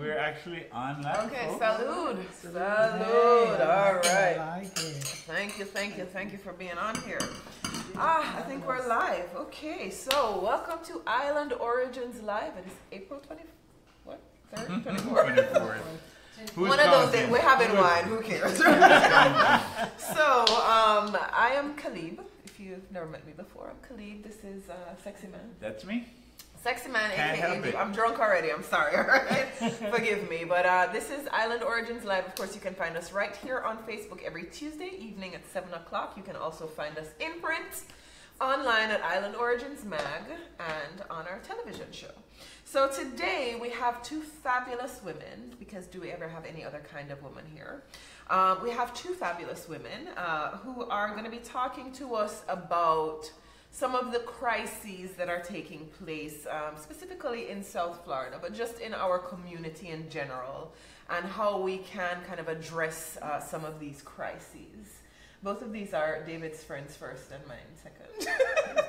We're actually on live. Okay, folks. salud. Salud. Hey, All right. I like it. Thank you for being on here. I think we're live. Okay, so welcome to Island Origins Live. It is April 3rd, 24th. 24th. One of those days. We're having wine. Who cares? So, I am Calibe. If you've never met me before, I'm Calibe. This is Sexy Man. That's me. Sexy Man, Can't help aka it. I'm drunk already, I'm sorry, alright? Forgive me. But this is Island Origins Live. Of course, you can find us right here on Facebook every Tuesday evening at 7 o'clock. You can also find us in print, online at Island Origins Mag, and on our television show. So today we have two fabulous women, because do we ever have any other kind of woman here? We have two fabulous women who are going to be talking to us about some of the crises that are taking place, specifically in South Florida, but just in our community in general, and how we can kind of address some of these crises. Both of these are David's friends first and mine second.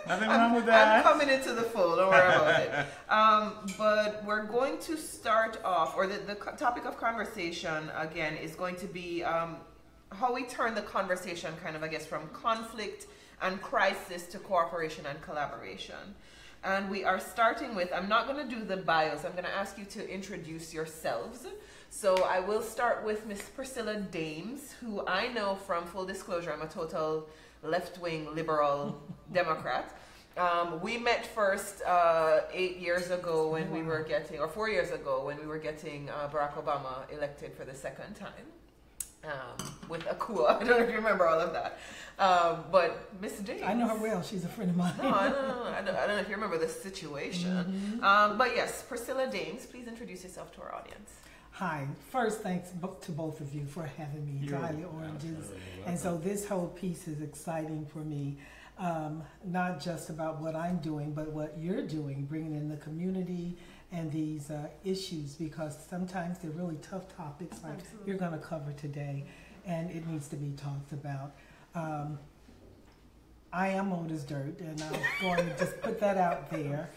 Nothing wrong with that. I'm coming into the fold, don't worry about it. But we're going to start off, or the topic of conversation, again, is going to be how we turn the conversation kind of, I guess, from conflict and crisis to cooperation and collaboration. And we are starting with, I'm not going to do the bios, I'm going to ask you to introduce yourselves. So I will start with Miss Priscilla Dame, who I know from, full disclosure, I'm a total left-wing liberal Democrat. We met first 8 years ago when we were getting, or 4 years ago when we were getting Barack Obama elected for the second time. With a coup. I don't know if you remember all of that. But Miss Dame. I know her well. She's a friend of mine. No, I don't know if you remember the situation. But yes, Priscilla Dame, please introduce yourself to our audience. Hi. First, thanks to both of you for having me to Highly Oranges. And so this whole piece is exciting for me, not just about what I'm doing, but what you're doing, bringing in the community and these issues, because sometimes they're really tough topics like you're going to cover today, and it needs to be talked about. I am old as dirt, and I'm going to just put that out there,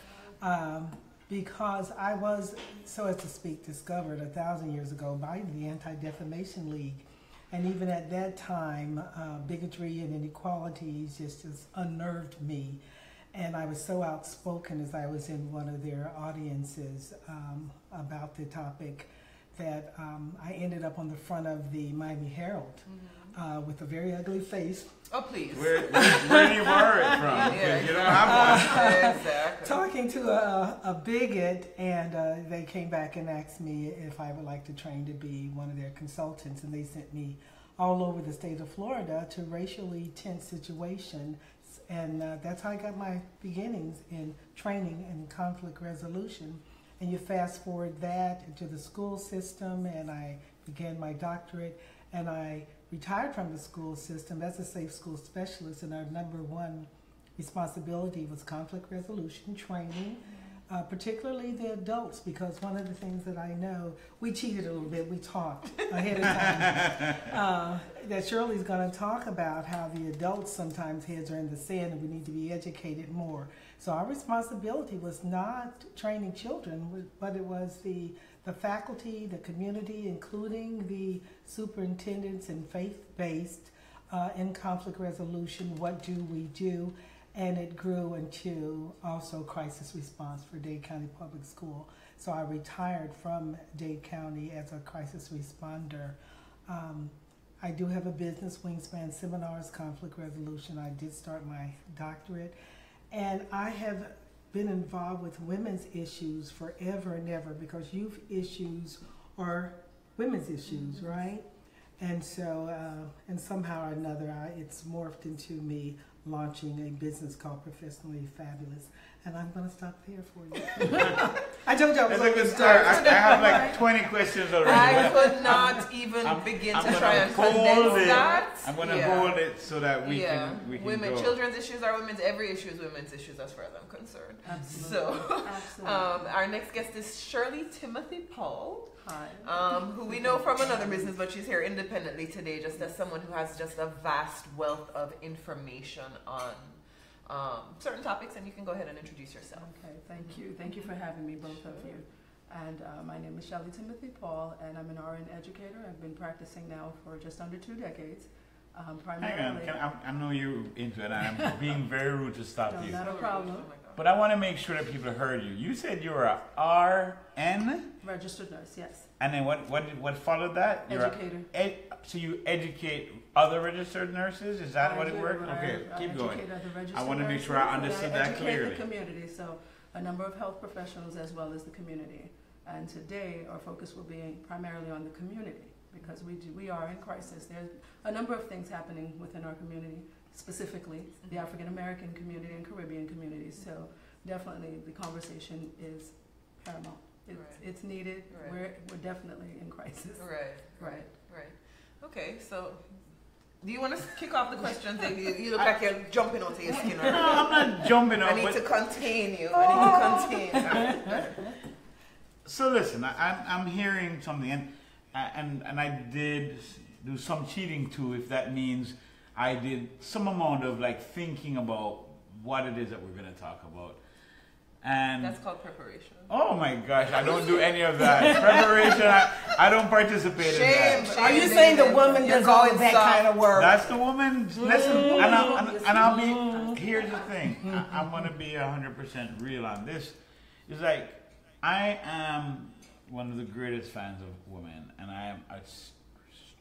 because I was, so as to speak, discovered 1,000 years ago by the Anti-Defamation League. And even at that time, bigotry and inequalities just unnerved me. And I was so outspoken as I was in one of their audiences about the topic that I ended up on the front of the Miami Herald with a very ugly face. Oh, please. Where you were it from? Yeah. You don't have one. Exactly. Talking to a bigot, and they came back and asked me if I would like to train to be one of their consultants, and they sent me all over the state of Florida to racially tense situations. And that's how I got my beginnings in training and conflict resolution. And you fast forward that into the school system, and I began my doctorate, and I retired from the school system as a safe school specialist, and our number one responsibility was conflict resolution training, particularly the adults, because one of the things that I know, we cheated a little bit, we talked ahead of time, that Shirley's going to talk about how the adults sometimes heads are in the sand and we need to be educated more. So our responsibility was not training children, but it was the faculty, the community, including the superintendents and faith-based in conflict resolution. What do we do? And it grew into also crisis response for Dade County Public School. So I retired from Dade County as a crisis responder. I do have a business, Wingspan Seminars, Conflict Resolution. I did start my doctorate. And I have been involved with women's issues forever and ever, because youth issues are women's issues, right? And so, and somehow or another, it's morphed into me launching a business called Professionally Fabulous. And I'm going to stop there for you. I told you I was That's a good start. I have like 20 questions already. I could not even begin to try and condense that. I'm going to hold it so that we can women, go. Children's issues are women's, every issue is women's issues as far as I'm concerned. Absolutely. So, Absolutely. Our next guest is Shirley Timothee-Paul. Hi. Who we know from another business, but she's here independently today just as someone who has just a vast wealth of information on certain topics, and you can go ahead and introduce yourself. Okay, thank you. Thank you for having me, both of you. And my name is Timothee-Paul, and I'm an RN educator. I've been practicing now for just under 2 decades. Primarily. Hang on, I know you're into it, and I'm being very rude to stop you. Not a problem. But I want to make sure that people heard you. You said you were a RN? Registered nurse, yes. And then what followed that? Educator. So you educate other registered nurses? Is that what it works? Okay, keep going. I want to make sure I understood that clearly. The community, so a number of health professionals as well as the community. And today our focus will be primarily on the community because we are in crisis. There's a number of things happening within our community, specifically the African American community and Caribbean communities. So definitely the conversation is paramount. It's needed. We're definitely in crisis. Right. Okay, so do you want to kick off the questions? You look like you're jumping onto your skin. No, I'm not jumping on. I need to contain you. I need to contain. So listen, I'm hearing something, and I did do some cheating too, if that means I did some amount of like thinking about what it is that we're going to talk about. And that's called preparation. Oh my gosh, I don't do any of that. Preparation, I don't participate in that. Are you saying the woman does all of that kind of work? That's the woman. Listen, and I'll be, here's the thing. I'm going to be 100% real on this. It's like, I am one of the greatest fans of women, and I am a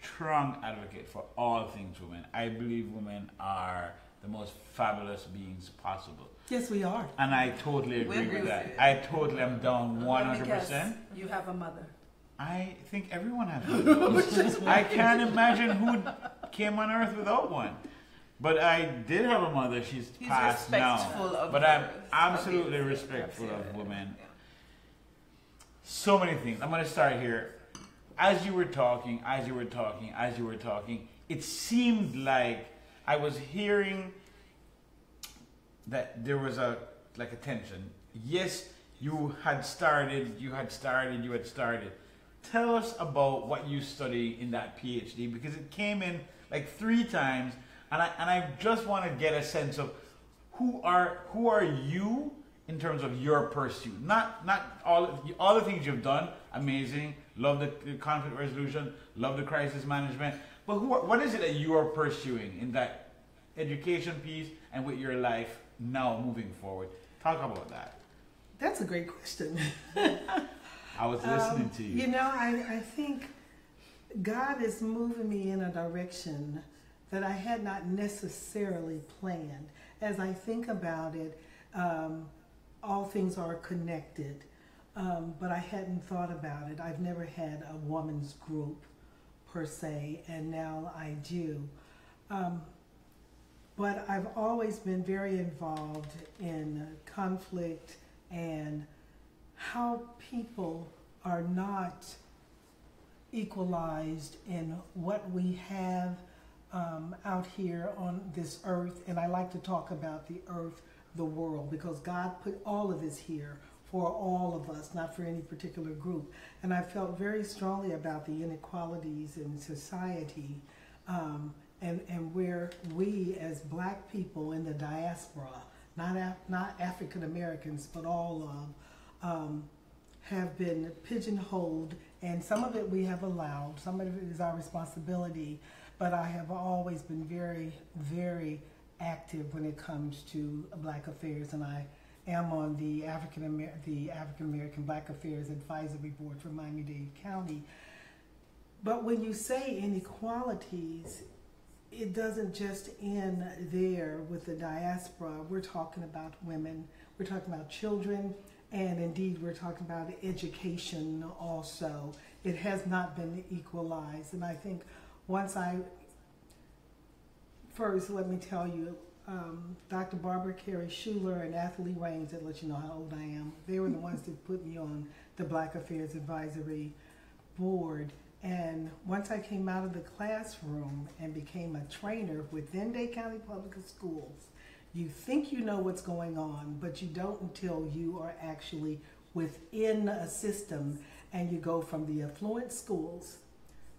strong advocate for all things women. I believe women are the most fabulous beings possible. Yes, we are. And I totally agree with that. I totally am down 100%. You have a mother. I think everyone has one. I can't imagine who came on earth without one. But I did have a mother. She's passed now. But I'm absolutely respectful of women. So many things. I'm going to start here. As you were talking, it seemed like I was hearing that there was a tension. Yes, you had started. Tell us about what you study in that PhD, because it came in like 3 times, and I just want to get a sense of who are you in terms of your pursuit. Not all the things you've done, amazing. Love the conflict resolution, love the crisis management. But what is it that you are pursuing in that education piece and with your life now moving forward? Talk about that. That's a great question. I was listening to you. You know, I think God is moving me in a direction that I had not necessarily planned. As I think about it, all things are connected, but I hadn't thought about it. I've never had a woman's group per se, and now I do. But I've always been very involved in conflict and how people are not equalized in what we have out here on this earth. And I like to talk about the earth, the world, because God put all of us here for all of us, not for any particular group. And I felt very strongly about the inequalities in society, and where we as black people in the diaspora, not African Americans, but all of, have been pigeonholed, and some of it we have allowed, some of it is our responsibility, but I have always been very, very active when it comes to Black affairs, and I am on the African American Black Affairs Advisory Board for Miami-Dade County. But when you say inequalities, it doesn't just end there with the diaspora. We're talking about women, we're talking about children, and indeed we're talking about education also. It has not been equalized, and I think first let me tell you, Dr. Barbara Carey Schuler and Athalie Raines, that let you know how old I am, they were the ones that put me on the Black Affairs Advisory Board. And once I came out of the classroom and became a trainer within Dade County Public Schools, you think you know what's going on, but you don't until you are actually within a system, and you go from the affluent schools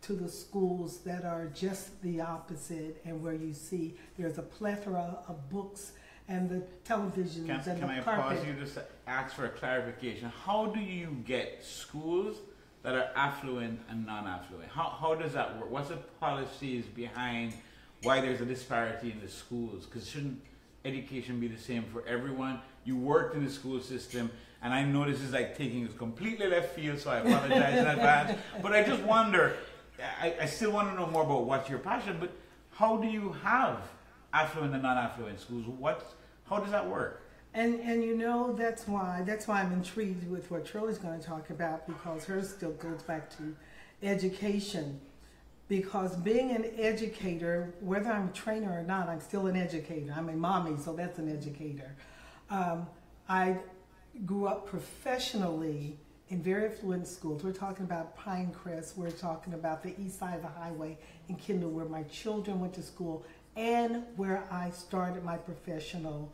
to the schools that are just the opposite, and where you see there's a plethora of books and the televisions and Can the I carpet. pause you just to ask for a clarification? How do you get schools that are affluent and non-affluent? How does that work? What's the policies behind why there's a disparity in the schools? Because shouldn't education be the same for everyone? You worked in the school system, and I know this is like taking it completely left field, so I apologize in advance. But I just wonder, I still want to know more about what's your passion, but how do you have affluent and non-affluent schools? How does that work? And you know, that's why I'm intrigued with what Shirley's going to talk about, because hers still goes back to education. Because being an educator, whether I'm a trainer or not, I'm still an educator. I'm a mommy, so that's an educator. I grew up professionally in very affluent schools. We're talking about Pinecrest, we're talking about the east side of the highway in Kendall, where my children went to school and where I started my professional.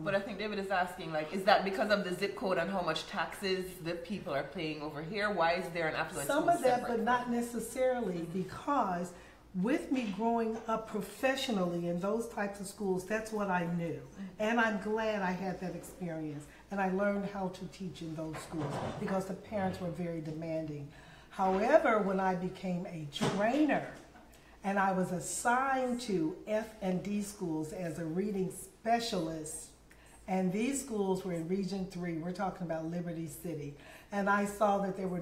But I think David is asking, like, is that because of the zip code and how much taxes the people are paying over here? Why is there an affluent Some school of that, separate? but not necessarily, because with me growing up professionally in those types of schools, that's what I knew. And I'm glad I had that experience. And I learned how to teach in those schools because the parents were very demanding. However, when I became a trainer and I was assigned to F&D schools as a reading specialist, and these schools were in Region 3, we're talking about Liberty City, and I saw that there were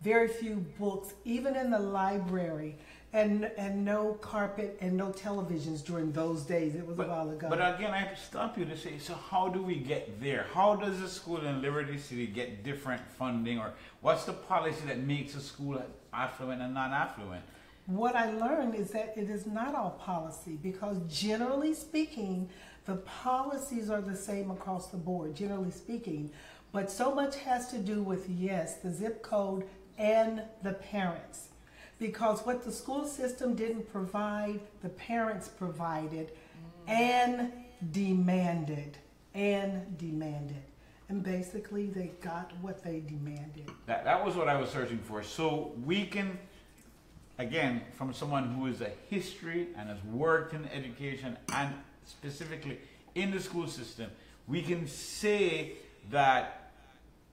very few books, even in the library, and no carpet and no televisions during those days. It was a while ago. But again, I have to stop you to say, so how do we get there? How does a school in Liberty City get different funding, or what's the policy that makes a school affluent and non-affluent? What I learned is that it is not all policy, because generally speaking, the policies are the same across the board, generally speaking. But so much has to do with, yes, the zip code and the parents. Because what the school system didn't provide, the parents provided and demanded. And basically, they got what they demanded. That was what I was searching for. So we can, again, from someone who is a history and has worked in education and specifically in the school system, we can say that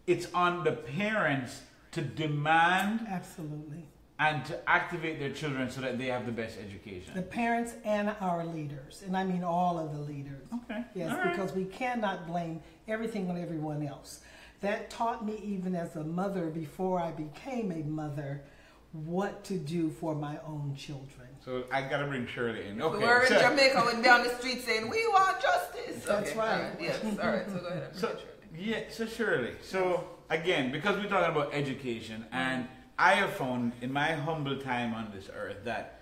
it's on the parents to demand Absolutely. and to activate their children so that they have the best education. The parents and our leaders, and I mean all of the leaders. Okay. Yes, All right. because we cannot blame everything on everyone else. That taught me, even as a mother, before I became a mother, what to do for my own children. So I gotta bring Shirley in. Okay. We're in so- Jamaica, went down the street saying, we want justice. That's Okay, right. all right. Yes, all right, so go ahead. So, yeah, so Shirley, so again, because we're talking about education, and I have found in my humble time on this earth that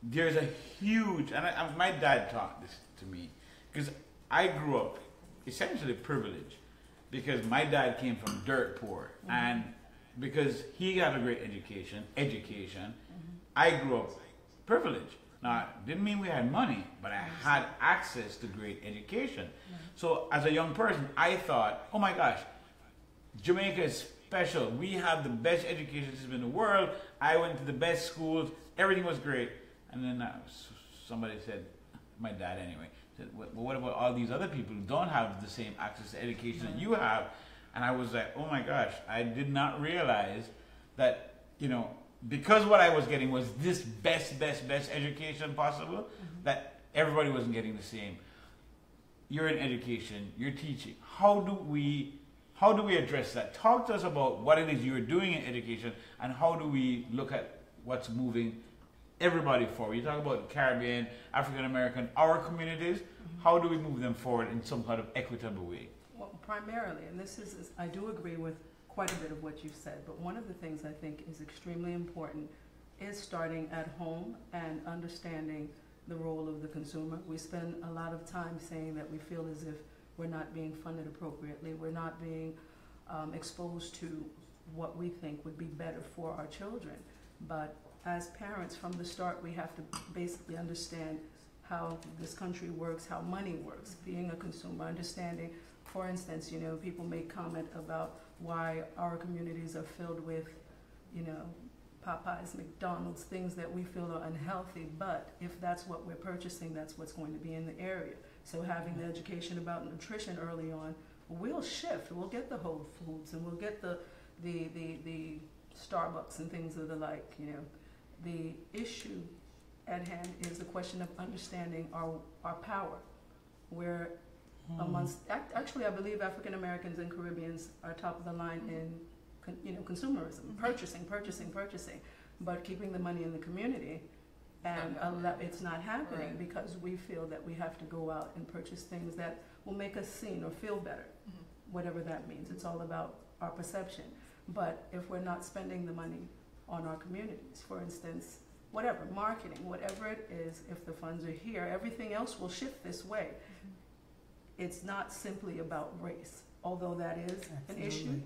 there's a huge, and my dad taught this to me, because I grew up essentially privileged, because my dad came from dirt poor, and because he got a great education, I grew up privileged. Now, didn't mean we had money, but I had access to great education. So as a young person, I thought, oh my gosh, Jamaica is special. We have the best education system in the world. I went to the best schools. Everything was great. And then somebody said, my dad anyway, said, well, what about all these other people who don't have the same access to education that you have? And I was like, oh my gosh, I did not realize that, because what I was getting was this best education possible, that everybody wasn't getting the same. You're in education, you're teaching. How do we address that? Talk to us about what it is you're doing in education, and how do we look at what's moving everybody forward. You talk about the Caribbean, African American, our communities. How do we move them forward in some kind of equitable way? Well, primarily, and this is, I do agree with quite a bit of what you've said, but one of the things I think is extremely important is starting at home and understanding the role of the consumer. We spend a lot of time saying that we feel as if we're not being funded appropriately, we're not being exposed to what we think would be better for our children. But as parents, from the start, we have to basically understand how this country works, how money works, being a consumer, understanding, for instance, people make comment about why our communities are filled with, Popeyes, McDonald's, things that we feel are unhealthy, but if that's what we're purchasing, that's what's going to be in the area. So having the education about nutrition early on, we'll shift. We'll get the Whole Foods and we'll get the Starbucks and things of the like. You know, the issue at hand is the question of understanding our power. Where amongst actually, I believe African Americans and Caribbeans are top of the line in consumerism, purchasing, but keeping the money in the community. And it's not happening because we feel that we have to go out and purchase things that will make us seen or feel better, whatever that means. It's all about our perception. But if we're not spending the money on our communities, for instance, whatever, marketing, whatever it is, if the funds are here, everything else will shift this way. It's not simply about race, although that is an issue.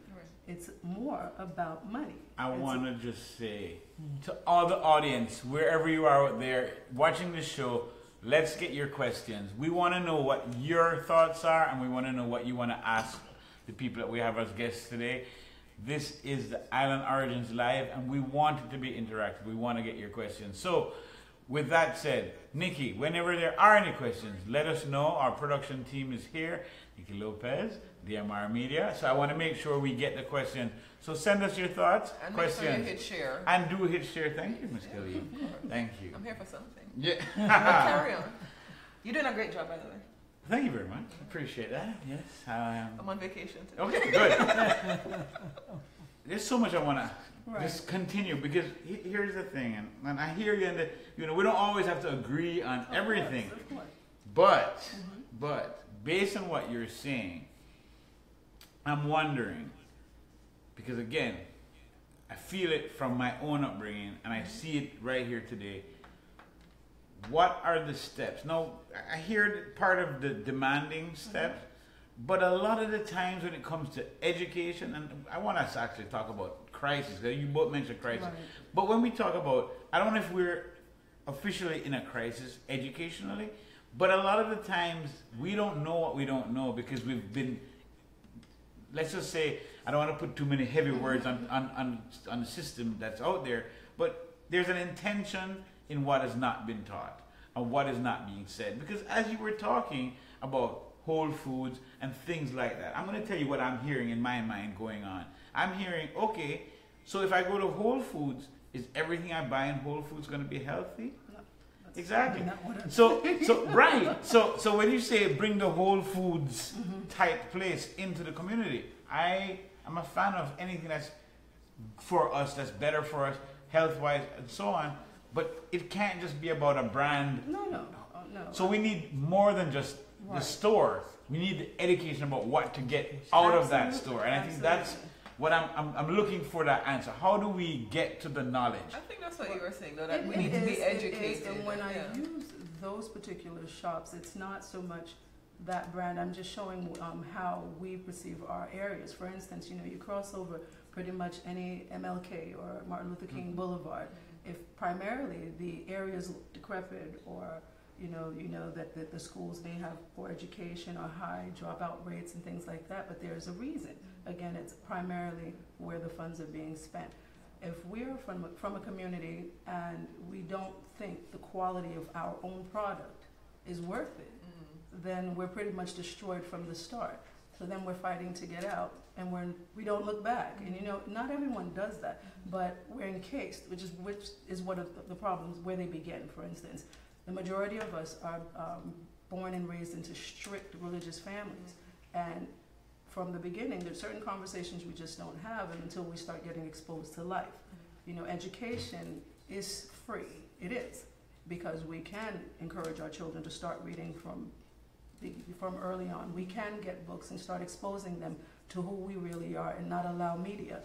It's more about money. I want to just say to all the audience, wherever you are out there watching this show, let's get your questions. We want to know what your thoughts are, and we want to know what you want to ask the people that we have as guests today. This is the Island Origins Live, and we want it to be interactive. We want to get your questions. So, with that said, Nikki, whenever there are any questions, let us know. Our production team is here. Nikki Lopez, DMR Media. So I want to make sure we get the question. So send us your thoughts, and questions. Make sure you hit share. And do hit share. Thank you, Ms. Kelly. Thank you. I'm here for something. Yeah. Carry on. You're doing a great job, by the way. Thank you very much. Appreciate that. Yes. I'm on vacation today. Okay, good. There's so much I want to just continue, because here's the thing, and I hear you, and we don't always have to agree on everything. Of course. But based on what you're saying, I'm wondering, because again, I feel it from my own upbringing, and I see it right here today. What are the steps? Now, I hear part of the demanding steps, but a lot of the times when it comes to education, and I want us to actually talk about crisis, because you both mentioned crisis, Right. but when we talk about, I don't know if we're officially in a crisis educationally, but a lot of the times we don't know what we don't know, because we've been, let's just say, I don't want to put too many heavy words on the system that's out there, but there's an intention in what has not been taught and what is not being said. Because as you were talking about Whole Foods and things like that, I'm going to tell you what I'm hearing in my mind going on. I'm hearing, okay, so if I go to Whole Foods, is everything I buy in Whole Foods going to be healthy? No, Exactly. not what I'm So right. So when you say bring the Whole Foods type place into the community, I am a fan of anything that's for us, that's better for us, health-wise, and so on. But it can't just be about a brand. No. So we need more than just the store. We need the education about what to get out of that store. And I think that's what I'm looking for, that answer. How do we get to the knowledge? I think that's what you were saying, though, that we need to be educated. And when I use those particular shops, it's not so much that brand. I'm just showing how we perceive our areas. For instance, you cross over pretty much any MLK or Martin Luther King Boulevard. If primarily the areas look decrepit, or you know that the schools may have poor education or high dropout rates and things like that, but there's a reason. Again, it's primarily where the funds are being spent. If we're from a community and we don't think the quality of our own product is worth it, then we're pretty much destroyed from the start. So then we're fighting to get out, and we don't look back. And not everyone does that, but we're encased, which is one of the problems where they begin. For instance, the majority of us are born and raised into strict religious families, and from the beginning, there's certain conversations we just don't have until we start getting exposed to life. Education is free. It is, because we can encourage our children to start reading from early on. We can get books and start exposing them to who we really are, and not allow media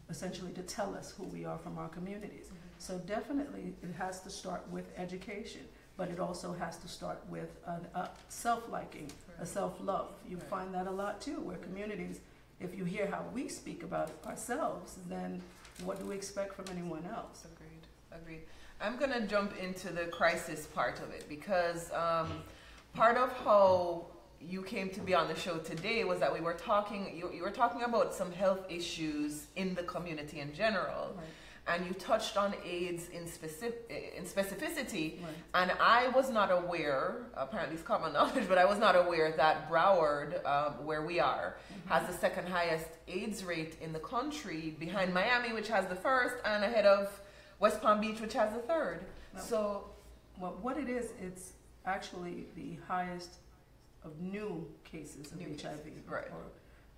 essentially to tell us who we are from our communities. So definitely it has to start with education, but it also has to start with a self-liking, a self-love. You find that a lot too, where communities, if you hear how we speak about ourselves, then what do we expect from anyone else? Agreed. I'm going to jump into the crisis part of it, because part of how you came to be on the show today was that we were talking, you were talking about some health issues in the community in general. Right. and you touched on AIDS in specificity, Right. and I was not aware, apparently it's common knowledge, but I was not aware that Broward, where we are, has the second highest AIDS rate in the country, behind Miami, which has the first, and ahead of West Palm Beach, which has the third. No. So, Well, what it is, it's actually the highest of new cases of New HIV. cases, right.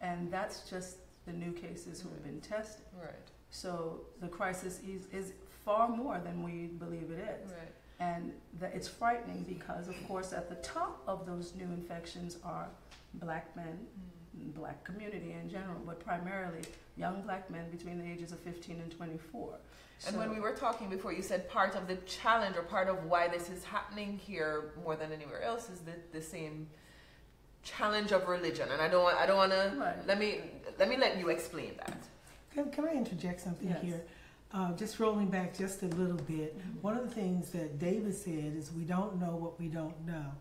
And that's just the new cases who have been tested. right, So the crisis is far more than we believe it is. right. And it's frightening because, of course, at the top of those new infections are black men, black community in general, but primarily young black men between the ages of 15 and 24. And So- when we were talking before, you said part of the challenge or part of why this is happening here more than anywhere else is the same challenge of religion. And I don't want to. Right. Let me let you explain that. Can I interject something Yes. here? Just rolling back just a little bit. One of the things that David said is we don't know what we don't know.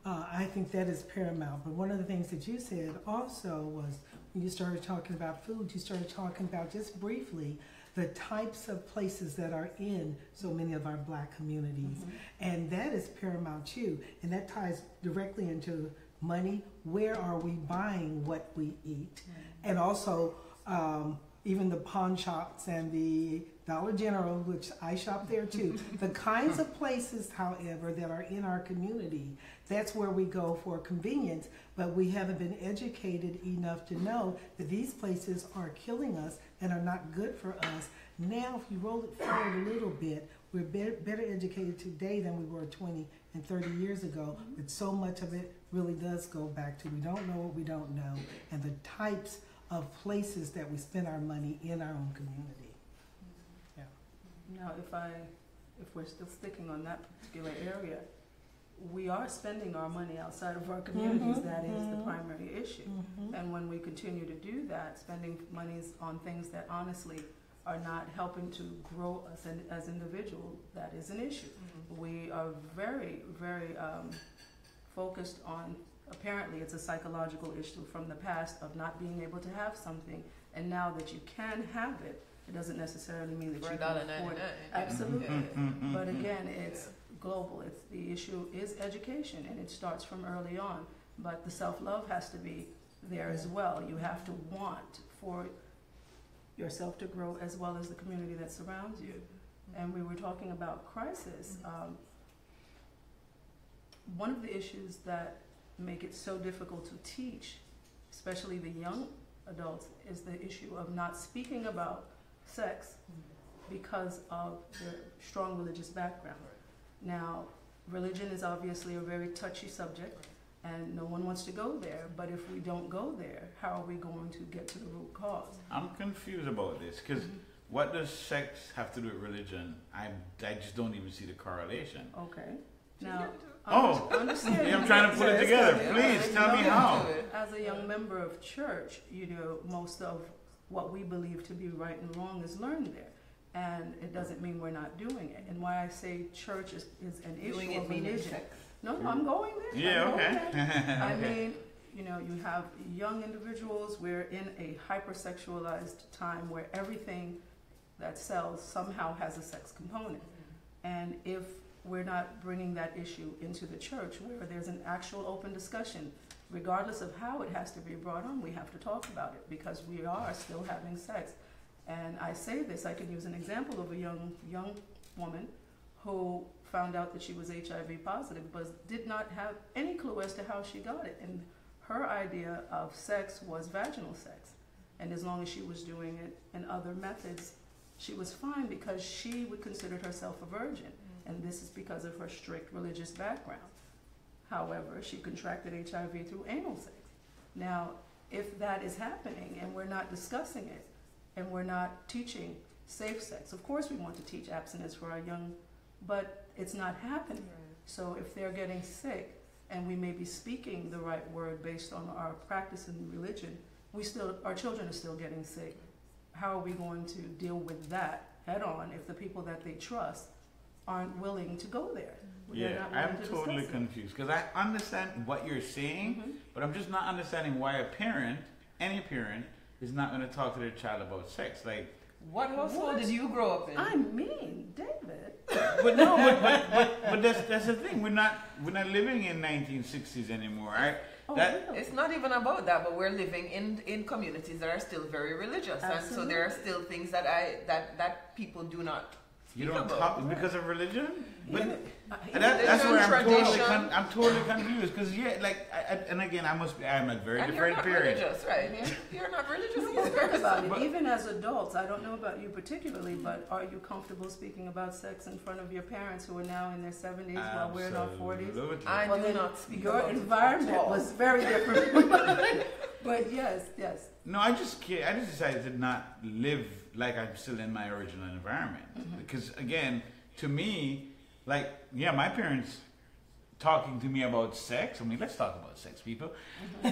I think that is paramount. But one of the things that you said also was when you started talking about food, you started talking about just briefly the types of places that are in so many of our black communities. And that is paramount too. And that ties directly into money. Where are we buying what we eat? And also, even the pawn shops and the Dollar General, which I shop there too. The kinds of places, however, that are in our community, that's where we go for convenience, but we haven't been educated enough to know that these places are killing us and are not good for us. Now, if you roll it forward a little bit, we're better educated today than we were 20 and 30 years ago, but so much of it really does go back to we don't know what we don't know, and the types of places that we spend our money in our own community. Yeah. Now, if we're still sticking on that particular area, we are spending our money outside of our communities. That is the primary issue. And when we continue to do that, spending monies on things that honestly are not helping to grow us as individuals, that is an issue. We are very, very focused on, apparently it's a psychological issue from the past of not being able to have something, and now that you can have it, it doesn't necessarily mean that For you can afford it. $1.99. Absolutely. But again, it's global. It's the issue is education, and it starts from early on. But the self-love has to be there as well. You have to want for yourself to grow as well as the community that surrounds you. And we were talking about crisis. One of the issues that make it so difficult to teach, especially the young adults, is the issue of not speaking about sex because of their strong religious background. Now, religion is obviously a very touchy subject, and no one wants to go there, but if we don't go there, how are we going to get to the root cause? I'm confused about this because what does sex have to do with religion? I just don't even see the correlation. Okay. Now, understand. I'm trying to put it together. Please tell me how. As a young member of church, you know, most of what we believe to be right and wrong is learned there. And it doesn't mean we're not doing it. And why I say church is an issue of religion. No, I'm going there. Yeah, okay. I mean, you know, you have young individuals. We're in a hypersexualized time where everything that sells somehow has a sex component. And if we're not bringing that issue into the church where there's an actual open discussion, regardless of how it has to be brought on, we have to talk about it because we are still having sex. And I say this, I can use an example of a young woman who found out that she was HIV positive but did not have any clue as to how she got it. And her idea of sex was vaginal sex. And as long as she was doing it in other methods, she was fine because she would consider herself a virgin. And this is because of her strict religious background. However, she contracted HIV through anal sex. Now, if that is happening and we're not discussing it and we're not teaching safe sex, of course we want to teach abstinence for our young, but it's not happening. So if they're getting sick and we may be speaking the right word based on our practice in religion, our children are still getting sick. How are we going to deal with that head on if the people that they trust aren't willing to go there? Yeah, I'm totally confused because I understand what you're saying, but I'm just not understanding why any parent, is not going to talk to their child about sex. Like, What household did you grow up in? I mean, David. But no, but that's the thing. We're not living in 1960s anymore, right? Oh, That really? It's not even about that, but we're living in communities that are still very religious, and so there are still things that that people do not. you don't about. talk because of religion. But Religion, that's where tradition. I'm totally confused because and again I'm a very And you're different not period. religious, right? You're not religious No, but think either. about it. But- Even as adults, I don't know about you particularly, but are you comfortable speaking about sex in front of your parents who are now in their 70s while we're in our 40s? Absolutely. I Well, do then not speak your about it environment at all. was very different from mine. But yes. No, I just decided to not live like I'm still in my original environment because again, to me, my parents talking to me about sex. I mean, let's talk about sex, people. My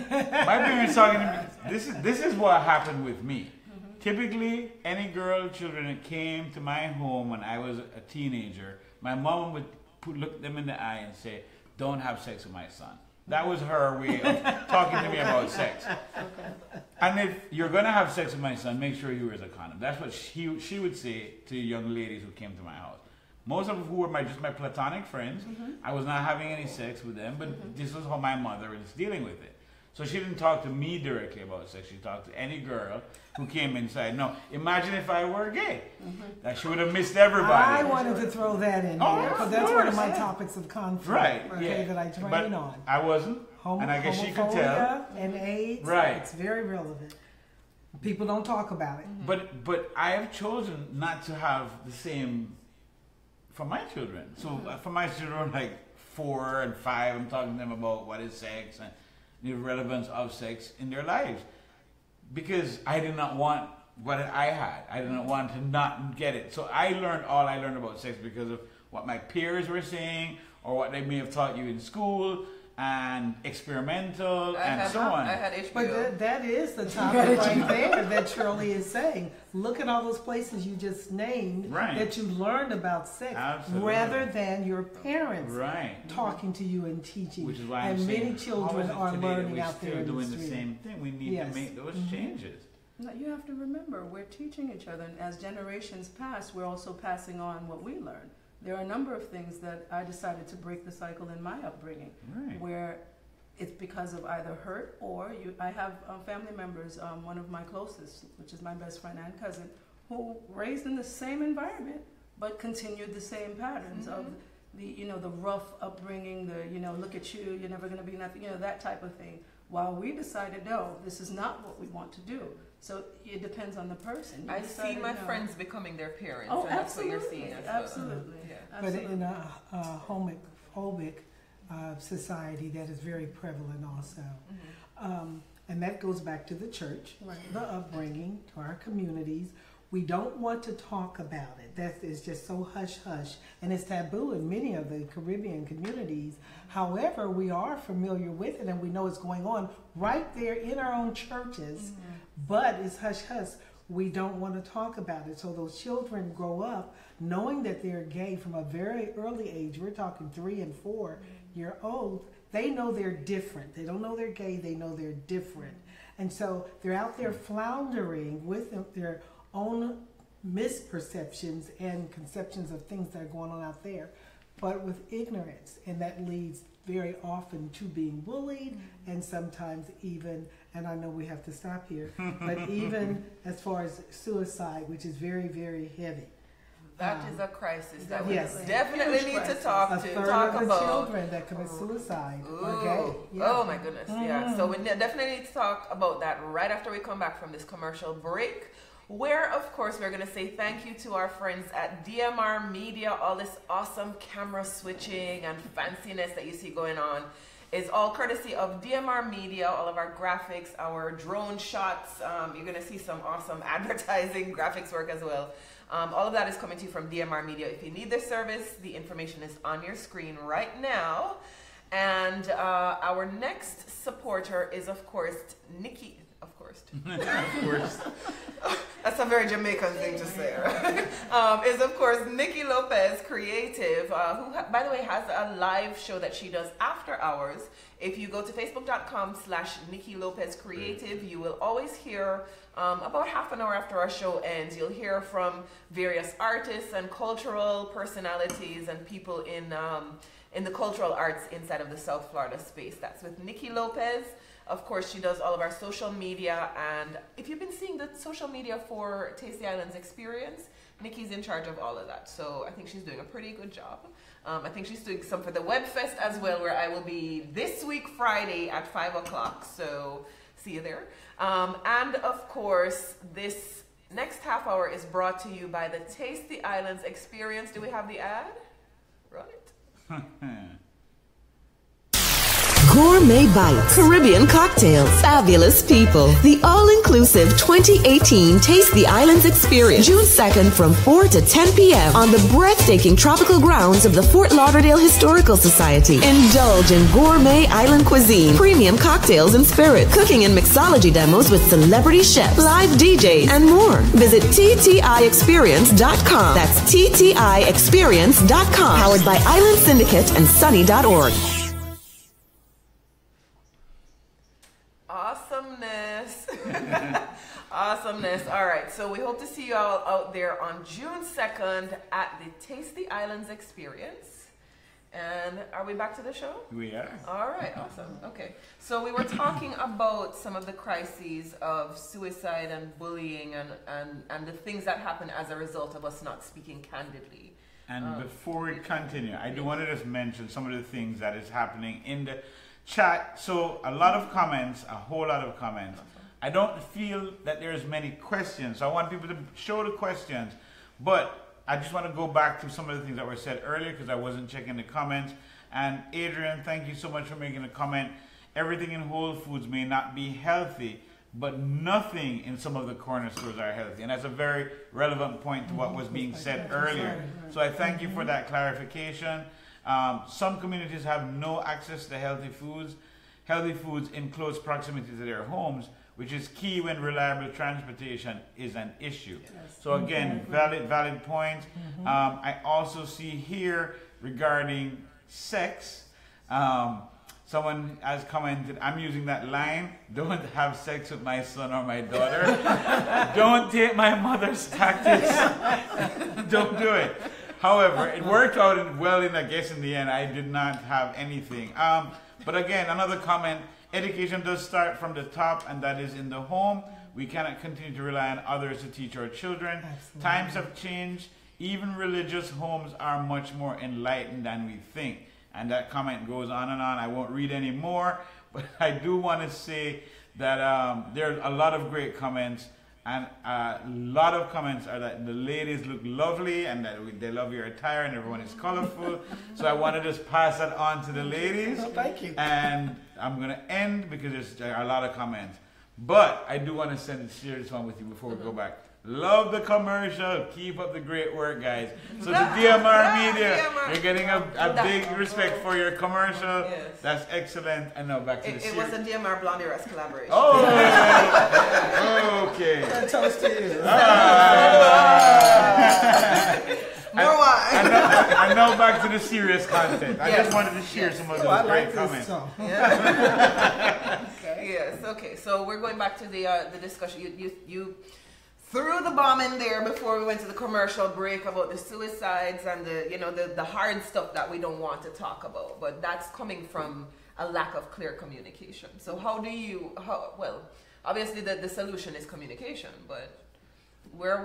parents talking to me. This is what happened with me. Typically, any children that came to my home when I was a teenager, my mom would look them in the eye and say, "Don't have sex with my son." That was her way of talking to me about sex. Okay. And if you're gonna have sex with my son, make sure you wear a condom. That's what she would say to young ladies who came to my house. Most of who were just my platonic friends. I was not having any sex with them, but this was how my mother was dealing with it. So she didn't talk to me directly about sex. She talked to any girl who came inside. No, imagine if I were gay. That she would have missed everybody. I wanted to throw that in Oh, there of because that's one of my course. topics of conflict. Right, Okay, yeah. that I train But on. I wasn't, and I guess she could tell. Homophobia and AIDS. Right. It's very relevant. People don't talk about it. But I have chosen not to have the same for my children. So for my children, like 4 and 5, I'm talking to them about what is sex and the relevance of sex in their lives. Because I did not want what I had. I did not want to not get it. So I learned all I learned about sex because of what my peers were saying or what they may have taught you in school and experimental and so on. I had HBO. But that is the topic right there that Shirley is saying. Look at all those places you just named Right. that you learned about sex Absolutely. rather than your parents Right. talking to you and teaching. Which is why I'm and saying, many children how is it are today that learning we're out there still in doing the the street. same thing. We need Yes. to make those changes. No, you have to remember, we're teaching each other, and as generations pass, we're also passing on what we learn. There are a number of things that I decided to break the cycle in my upbringing, Right. where it's because of either hurt or I have family members, one of my closest, which is my best friend and cousin, who raised in the same environment, but continued the same patterns of the rough upbringing, look at you, you're never going to be nothing, that type of thing. While we decided, no, this is not what we want to do. So it depends on the person. You I see decided, my no. friends becoming their parents, Oh, and that's what absolutely, you're seeing as well. absolutely. Yeah. But Absolutely. in a homophobic society, that is very prevalent also. And that goes back to the church, Right. the upbringing, to our communities. We don't want to talk about it. That is just so hush-hush. And it's taboo in many of the Caribbean communities. However, we are familiar with it and we know it's going on right there in our own churches. But it's hush-hush. We don't want to talk about it. So those children grow up knowing that they're gay from a very early age. We're talking 3 and 4 year olds. They know they're different. They don't know they're gay. They know they're different. And so they're out there floundering with their own misperceptions and conceptions of things that are going on out there, but with ignorance. And that leads very often to being bullied and sometimes even, and I know we have to stop here, but even as far as suicide, which is very, very heavy. That is a crisis that we Yes. definitely Huge need to crisis. talk A third talk of the about. children that commit suicide are gay. Ooh. Yeah. Oh my goodness, yeah. So we definitely need to talk about that right after we come back from this commercial break, where of course we're going to say thank you to our friends at DMR Media. All this awesome camera switching and fanciness that you see going on is all courtesy of DMR Media. All of our graphics, our drone shots, you're going to see some awesome advertising graphics work as well. All of that is coming to you from DMR Media. If you need this service, the information is on your screen right now. And our next supporter is, of course, Nikki. Of course, first. Of course. That's a very Jamaican thing to say, right? Is of course Nikki Lopez Creative, who by the way has a live show that she does after hours. If you go to facebook.com/Nikki Lopez Creative, you will always hear about half an hour after our show ends, you'll hear from various artists and cultural personalities and people in the cultural arts inside of the South Florida space. That's with Nikki Lopez. Of course, she does all of our social media, and if you've been seeing the social media for Taste the Islands Experience, Nikki's in charge of all of that. So I think she's doing a pretty good job. I think she's doing some for the Web Fest as well, where I will be this week Friday at 5 o'clock. So see you there. And of course, this next half hour is brought to you by the Taste the Islands Experience. Do we have the ad? Run it. Gourmet bites, Caribbean cocktails, fabulous people. The all-inclusive 2018 Taste the Islands Experience, June 2nd from 4 to 10 p.m. on the breathtaking tropical grounds of the Fort Lauderdale Historical Society. Indulge in gourmet island cuisine, premium cocktails and spirits, cooking and mixology demos with celebrity chefs, live DJs, and more. Visit TTIExperience.com. That's TTIExperience.com. Powered by Island Syndicate and Sunny.org. Awesomeness. All right, so we hope to see you all out there on June 2nd at the Taste the Islands Experience. And are we back to the show? We are. All right, awesome. Okay, so we were talking about some of the crises of suicide and bullying and the things that happen as a result of us not speaking candidly. And before we continue, I do want to just mention some of the things that is happening in the chat. So a lot of comments, a whole lot of comments. I don't feel that there's many questions, so I want people to show the questions, but I just want to go back to some of the things that were said earlier because I wasn't checking the comments. And Adrian, thank you so much for making a comment. Everything in Whole Foods may not be healthy, but nothing in some of the corner stores are healthy. And that's a very relevant point to what was being said earlier. So I thank you for that clarification. Some communities have no access to healthy foods in close proximity to their homes, which is key when reliable transportation is an issue. Yes. So again, valid point. I also see here regarding sex, someone has commented, I'm using that line, don't have sex with my son or my daughter. Don't take my mother's tactics. Don't do it. However, it worked out well I guess in the end, I did not have anything. But again, another comment, education does start from the top, and that is in the home. We cannot continue to rely on others to teach our children. Absolutely. Times have changed. Even religious homes are much more enlightened than we think. And that comment goes on and on. I won't read any more, but I do want to say that there are a lot of great comments. And a lot of comments are that the ladies look lovely and that they love your attire and everyone is colorful. So I want to just pass that on to the ladies. Oh, thank you. And I'm going to end because there are a lot of comments. But I do want to share this one with you before we go back. Love the commercial. Keep up the great work, guys. So the DMR Media, you're getting a big respect for your commercial. Yes. That's excellent. And now back to the series. It was a DMR Blondie Rest collaboration. Oh, okay. Toast to you. More wine. And now back to the serious content. I just wanted to share some of those great comments. Yes. Okay. So we're going back to the discussion. You threw the bomb in there before we went to the commercial break about the suicides and the hard stuff that we don't want to talk about. But that's coming from a lack of clear communication. So well, obviously the solution is communication, but where are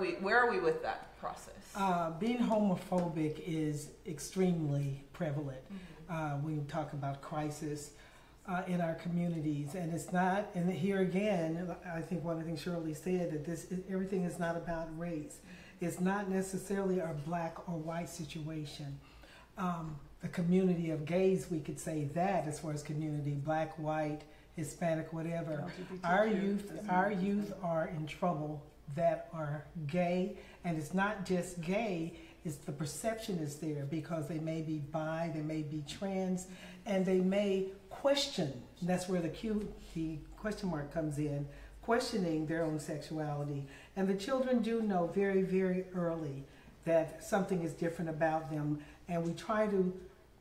we with that process? Being homophobic is extremely prevalent when you talk about crisis in our communities, and it's not. And here again, I think one of the things Shirley said that everything is not about race. It's not necessarily a black or white situation. The community of gays, we could say that as far as community, black, white, Hispanic, whatever. Our youth are in trouble that are gay, and it's not just gay. It's the perception is there because they may be bi, they may be trans, and they may question. That's where the question mark comes in. questioning their own sexuality. And the children do know very, very early that something is different about them. And we try to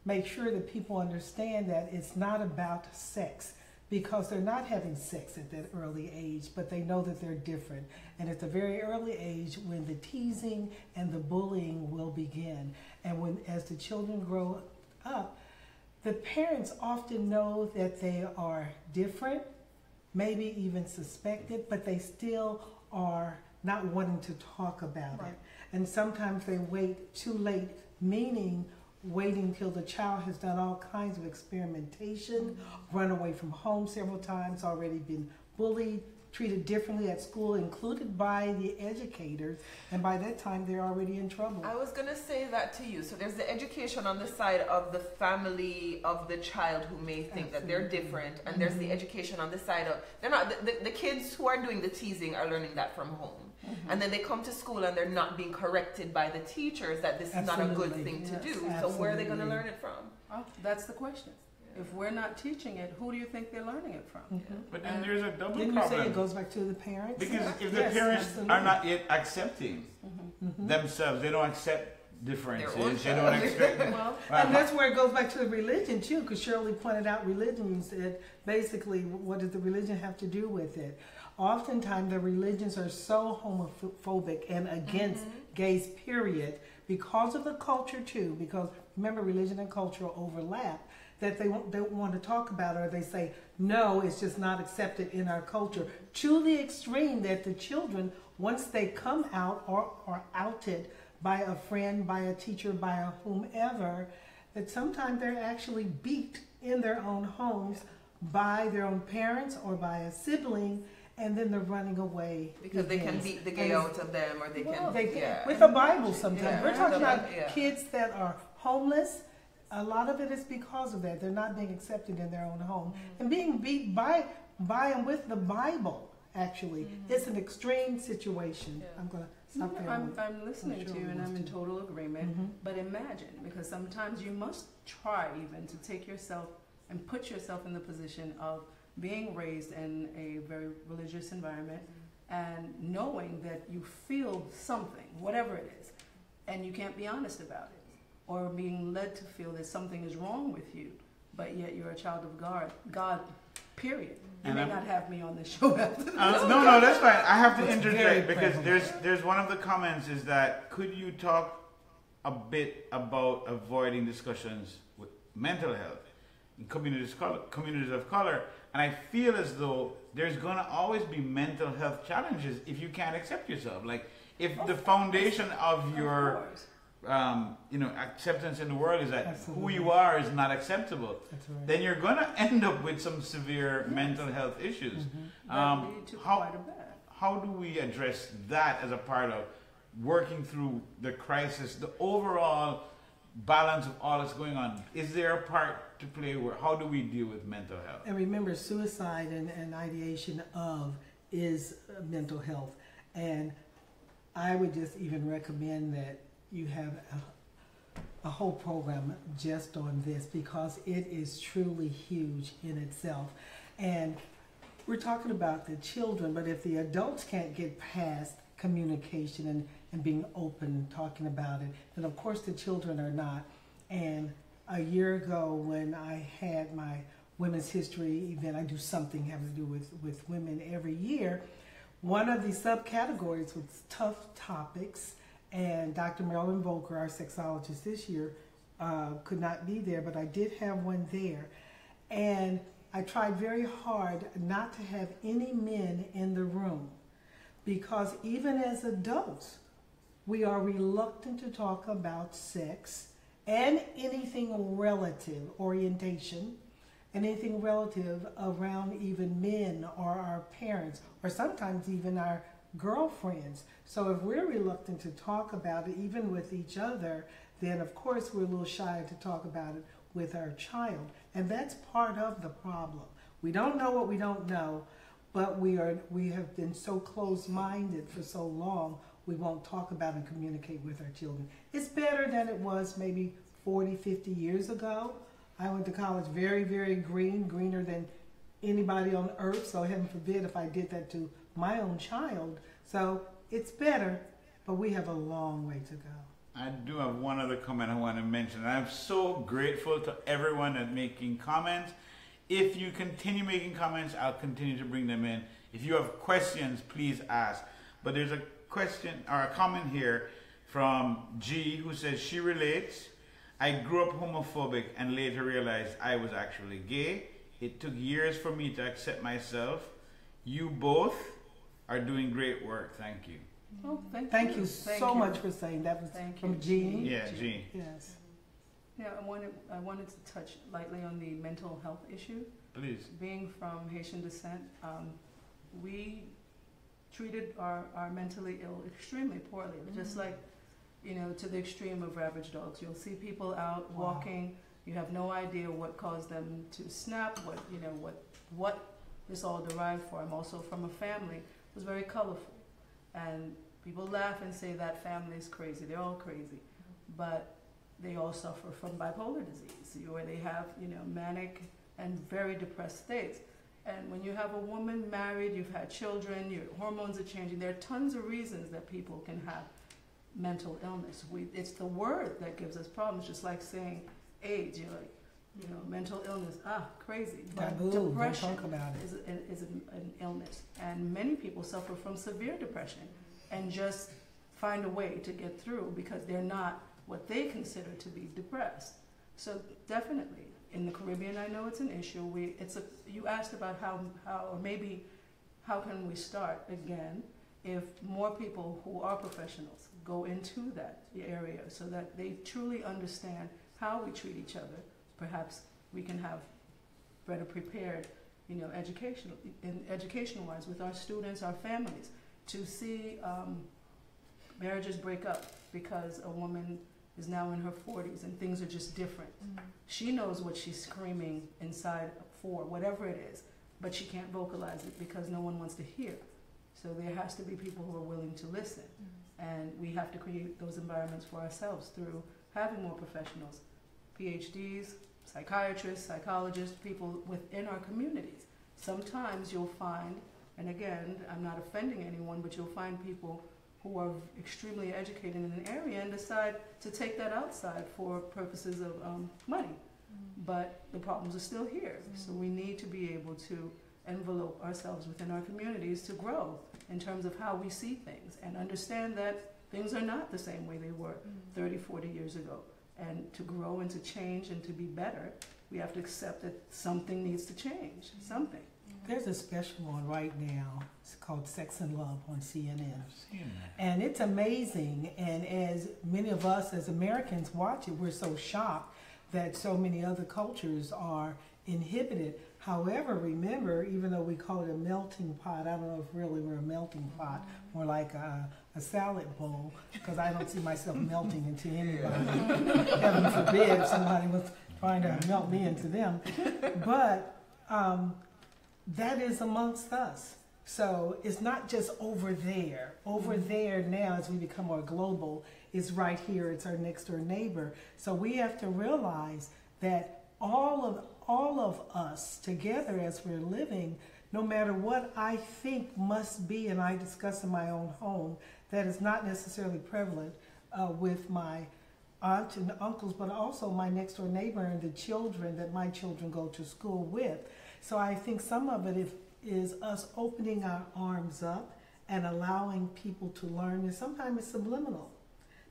make sure that people understand that it's not about sex, because they're not having sex at that early age, but they know that they're different. And at the very early age, when the teasing and the bullying will begin. And as the children grow up, the parents often know that they are different, maybe even suspected, but they still are not wanting to talk about it. And sometimes they wait too late, meaning waiting till the child has done all kinds of experimentation, run away from home several times, already been bullied, treated differently at school, included by the educators, and by that time they're already in trouble. I was going to say that to you. So there's the education on the side of the family of the child who may think that they're different, and there's the education on the side of, they're not, the kids who are doing the teasing are learning that from home. And then they come to school and they're not being corrected by the teachers that this is not a good thing to do. So where are they going to learn it from? Oh, that's the question. If we're not teaching it, who do you think they're learning it from? But then there's a double Didn't problem. you say it goes back to the parents? Because if the parents are not yet accepting themselves, they don't accept differences, they don't expect and that's where it goes back to the religion too, because Shirley pointed out religion. You said, basically, what does the religion have to do with it? Oftentimes, the religions are so homophobic and against gays, period, because of the culture too, because remember, religion and culture overlap, that they don't want to talk about it, or they say, no, it's just not accepted in our culture, to the extreme that the children, once they come out or are outed by a friend, by a teacher, by a whomever, that sometimes they're actually beat in their own homes by their own parents or by a sibling, and then they're running away. Because they can beat the gay out of them, or they can... With the Bible sometimes. We're talking about kids that are homeless. A lot of it is because of that. They're not being accepted in their own home. And being beat by and with the Bible, actually. It's an extreme situation. I'm going to stop there. I'm listening to you, and I'm in total agreement. But imagine, because sometimes you must try even to take yourself and put yourself in the position of being raised in a very religious environment and knowing that you feel something, whatever it is, and you can't be honest about it, or being led to feel that something is wrong with you, but yet you're a child of God, period. You may not have me on this show after this. No, that's fine. I have to interject because there's one of the comments is that could you talk a bit about avoiding discussions with mental health in communities of color? And I feel as though there's going to always be mental health challenges if you can't accept yourself. Like if the foundation of your acceptance in the world is that who you are is not acceptable, then you're going to end up with some severe mental health issues. How do we address that as a part of working through the crisis, the overall balance of all that's going on? Is there a part to play where, how do we deal with mental health? And remember, suicide and ideation of is mental health. And I would just even recommend that you have a whole program just on this, because it is truly huge in itself. And we're talking about the children, but if the adults can't get past communication and being open, talking about it, then of course the children are not. And a year ago when I had my Women's History event, I do something having to do with women every year. One of the subcategories was tough topics, and Dr. Marilyn Volker, our sexologist this year, could not be there, but I did have one there. And I tried very hard not to have any men in the room, because even as adults, we are reluctant to talk about sex and anything relative, orientation, and anything relative around even men or our parents, or sometimes even our girlfriends. So if we're reluctant to talk about it, even with each other, then of course we're a little shy to talk about it with our child. And that's part of the problem. We don't know what we don't know, but we have been so closed-minded for so long, we won't talk about and communicate with our children. It's better than it was maybe 40, 50 years ago. I went to college very, very greener than anybody on earth, so heaven forbid if I did that to my own child. So it's better, but we have a long way to go. I do have one other comment I want to mention. I'm so grateful to everyone that's making comments. If you continue making comments, I'll continue to bring them in. If you have questions, please ask. But there's a question or a comment here from G, who says she relates. I grew up homophobic and later realized I was actually gay. It took years for me to accept myself. You both are doing great work. Thank you. Oh, Thank you so much for saying that. Was from Jean. Yeah, Jean. Yes. Yeah, I wanted to touch lightly on the mental health issue. Please. Being from Haitian descent, we treated our mentally ill extremely poorly, just like, you know, to the extreme of ravaged dogs. You'll see people out walking, you have no idea what caused them to snap, what this all derived from. I'm also from a family that was very colorful, and people laugh and say that family is crazy. They're all crazy, but they all suffer from bipolar disease, where they have, you know, manic and very depressed states. And when you have a woman married, you've had children, your hormones are changing, there are tons of reasons that people can have mental illness. It's the word that gives us problems, just like saying AIDS. You're like, you know, mental illness, crazy. But Taboo, depression don't talk about it. is an illness. And many people suffer from severe depression and just find a way to get through because they're not what they consider to be depressed. So definitely, in the Caribbean, I know it's an issue. You asked about how or maybe how can we start again if more people who are professionals go into that area so that they truly understand how we treat each other. Perhaps we can have better prepared, you know, educational-wise with our students, our families, to see marriages break up because a woman is now in her 40s and things are just different. She knows what she's screaming inside for, whatever it is, but she can't vocalize it because no one wants to hear. So there has to be people who are willing to listen. And we have to create those environments for ourselves through having more professionals, PhDs, psychiatrists, psychologists, people within our communities. Sometimes you'll find, and again, I'm not offending anyone, but you'll find people who are extremely educated in an area and decide to take that outside for purposes of money. But the problems are still here. So we need to be able to envelope ourselves within our communities to grow in terms of how we see things and understand that things are not the same way they were 30, 40 years ago. And to grow and to change and to be better, we have to accept that something needs to change, something. There's a special one right now. It's called Sex and Love on CNN. And it's amazing. And as many of us as Americans watch it, we're so shocked that so many other cultures are inhibited. However, remember, even though we call it a melting pot, I don't know if really we're a melting pot, more like a salad bowl, because I don't see myself melting into anybody. Heaven forbid if somebody was trying to melt me into them. But that is amongst us. So it's not just over there. Over there now, as we become more global, is right here. It's our next door neighbor. So we have to realize that all of us together as we're living, no matter what I think must be, and I discuss in my own home, that is not necessarily prevalent with my aunt and uncles, but also my next door neighbor and the children that my children go to school with. So I think some of it is us opening our arms up and allowing people to learn, and sometimes it's subliminal,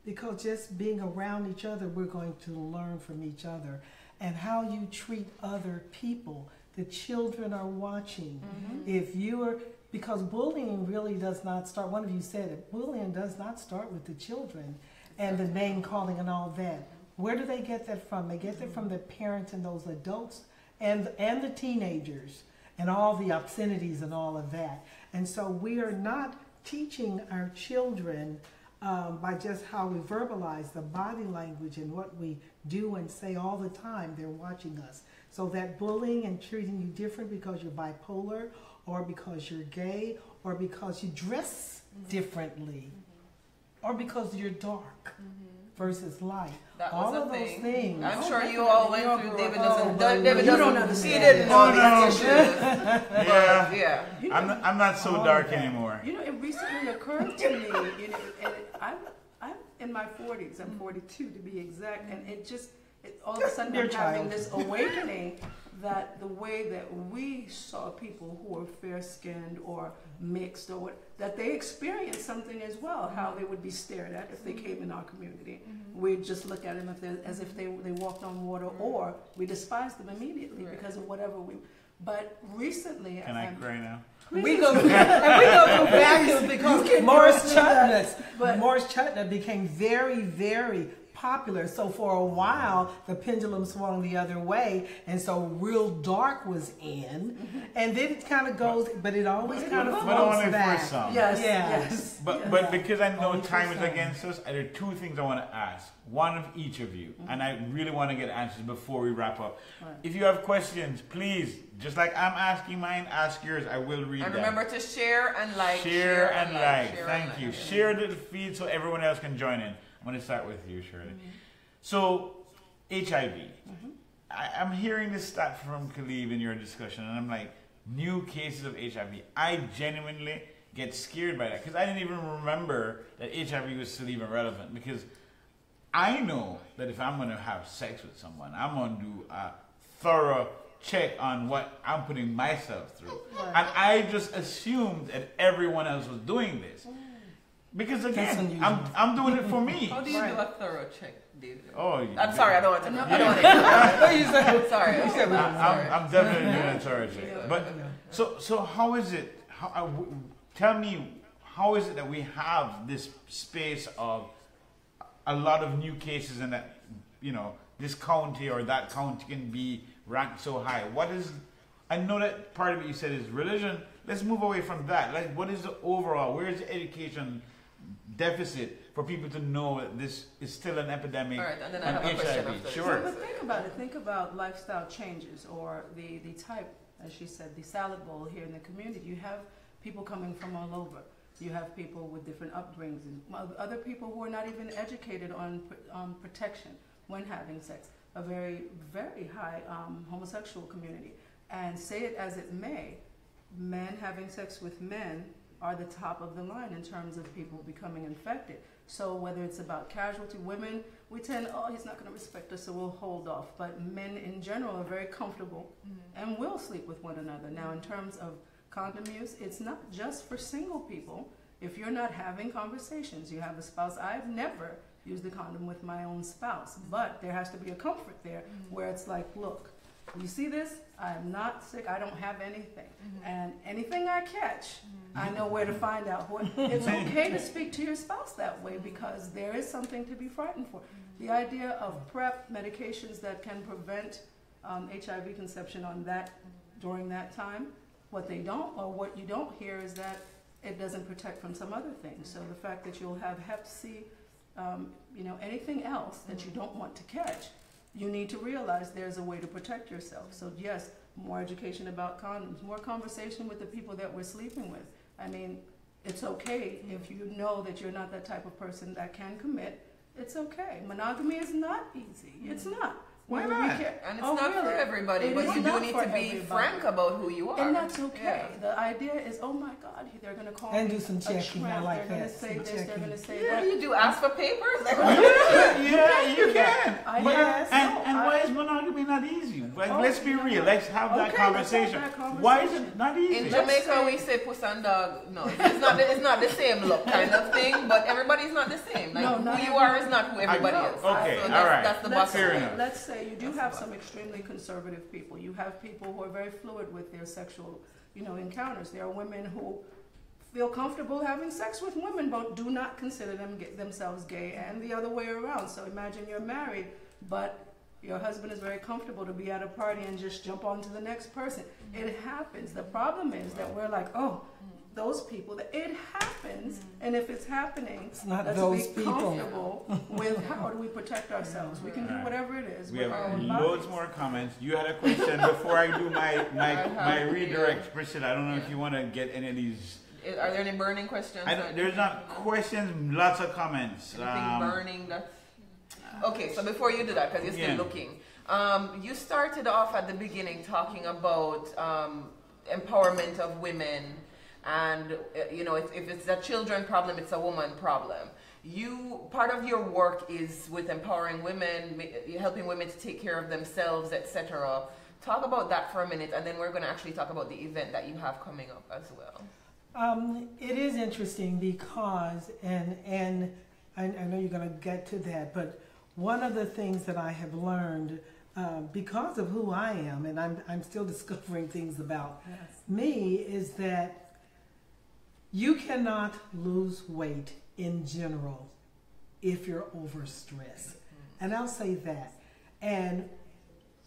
because just being around each other, we're going to learn from each other. And how you treat other people, the children are watching. If you're, because bullying really does not start, one of you said it, bullying does not start with the children and the name calling and all that. Where do they get that from? They get that from the parents and those adults and the teenagers and all the obscenities and all of that. And so we are not teaching our children by just how we verbalize the body language and what we do and say all the time. They're watching us. So that bullying and treating you different because you're bipolar or because you're gay or because you dress differently or because you're dark. versus light. That All was a of those thing. things. I'm sure you all went through. David doesn't. David you don't doesn't. He understand. didn't know Oh, these no. issues. Yeah. But, yeah. You know, I'm not so All dark of that. anymore. You know, it recently occurred to me, you know, and I'm in my 40s, I'm 42 to be exact, and all of a sudden Dear I'm having child. this awakening that the way that we saw people who were fair-skinned or mixed or what, that they experienced something as well, how they would be stared at if they came in our community. We'd just look at them as if they walked on water, or we despised them immediately because of whatever but recently... Can I cry now? We go through values because Morris Chutnut became very, very popular. So for a while, the pendulum swung the other way, and so real dark was in, and then it kind of goes, but it always kind of But floats only back. for some. Yes. But because I know Only for time is some. against us, there are two things I want to ask. One of each of you, and I really want to get answers before we wrap up. Right. If you have questions, please, just like I'm asking mine, ask yours. I will read And them. remember to share and like. Share and like. Share Thank and you. like. Share the feed so everyone else can join in. I'm going to start with you, Shirley. So, HIV. I'm hearing this stat from Calibe in your discussion, and I'm like, new cases of HIV. I genuinely get scared by that because I didn't even remember that HIV was still even relevant, because I know that if I'm going to have sex with someone, I'm going to do a thorough check on what I'm putting myself through. Right. And I just assumed that everyone else was doing this. Because That's again, unusual. I'm doing it for me. How do you do a thorough check, David? Oh, I'm sorry, I don't want to. No, I don't want to. You said- I'm sorry. You said we don't sorry. I'm definitely doing a thorough check. Yeah. But so how is it? Tell me, how is it that we have this space of a lot of new cases, and that, you know, this county or that county can be ranked so high? What is? I know that part of it you said is religion. Let's move away from that. Like, what is the overall? Where is the education deficit for people to know that this is still an epidemic? All right, and then I on have a question HIV? after this. Sure. But think about it. Think about lifestyle changes, or the type, as she said, the salad bowl here in the community. You have people coming from all over. You have people with different upbringings, and other people who are not even educated on protection when having sex. A very, very high homosexual community. And say it as it may, men having sex with men are the top of the line in terms of people becoming infected. So whether it's about casualty, women, we tend, he's not going to respect us, so we'll hold off. But men in general are very comfortable and will sleep with one another. Now, in terms of condom use, it's not just for single people. If you're not having conversations, you have a spouse. I've never used a condom with my own spouse, but there has to be a comfort there where it's like, look, you see this? I'm not sick. I don't have anything. And anything I catch, I know where to find out. It's okay to speak to your spouse that way, because there is something to be frightened for. The idea of PrEP medications that can prevent HIV conception during that time, what you don't hear is that it doesn't protect from some other things. So the fact that you'll have Hep C, anything else that you don't want to catch, you need to realize there's a way to protect yourself. So yes, more education about condoms, more conversation with the people that we're sleeping with. I mean, it's okay if you know that you're not that type of person that can commit. It's okay. Monogamy is not easy. It's not. Why not? And it's not for everybody, It but is you do not need for to be everybody. frank about who you are. And that's okay. Yeah. The idea is, oh my God, they're going to call And me do some a checking. I tramp. like They're that. going to say Some this, they're checking. going to say Yeah, that. you do ask for papers. Yeah, you can. I But, guess. and why is monogamy not easy? Like, let's be real. Let's have that Okay, conversation. let's have that conversation. Why is it not easy? In Jamaica, we say puss and dog. No, it's not the same look kind of thing, but everybody's not the same. Like, No, not who you are is not who everybody know. is. Okay, So all right. that's the Let's bottom Fair line. enough. Let's say you do have some extremely conservative people. You have people who are very fluid with their sexual, encounters. There are women who feel comfortable having sex with women, but do not consider themselves gay, and the other way around. So imagine you're married, but your husband is very comfortable to be at a party and just jump on to the next person. It happens. The problem is that we're like, oh, those people, that it happens, and if it's happening, It's not let's those be people. comfortable with how do we protect ourselves. We can do whatever it is. We with have our own loads bodies. more comments. You had a question before I do my redirect. Priscilla, I don't know if you want to get any of these. Are there any burning questions? There's not questions, lots of comments. Anything burning that's Okay, so before you do that, because you're still looking, you started off at the beginning talking about empowerment of women, and if it's a children problem, it's a woman problem. Part of your work is with empowering women, helping women to take care of themselves, etc. Talk about that for a minute, and then we're going to actually talk about the event that you have coming up as well. It is interesting because, and I know you're going to get to that, but one of the things that I have learned because of who I am, and I'm still discovering things about me, is that you cannot lose weight in general if you're overstressed. And I'll say that. And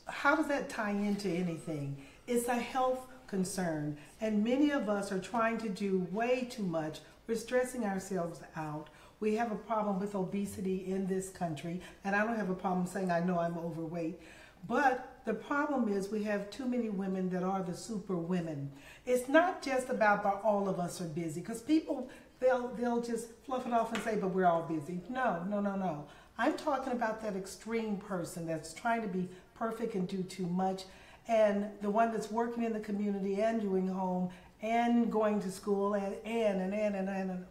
how does that tie into anything? It's a health concern. And many of us are trying to do way too much. We're stressing ourselves out. We have a problem with obesity in this country. And I don't have a problem saying I know I'm overweight. But the problem is we have too many women that are the super women. It's not just about all of us are busy, because people, they'll just fluff it off and say, but we're all busy. No. I'm talking about that extreme person that's trying to be perfect and do too much, and the one that's working in the community and doing home and going to school and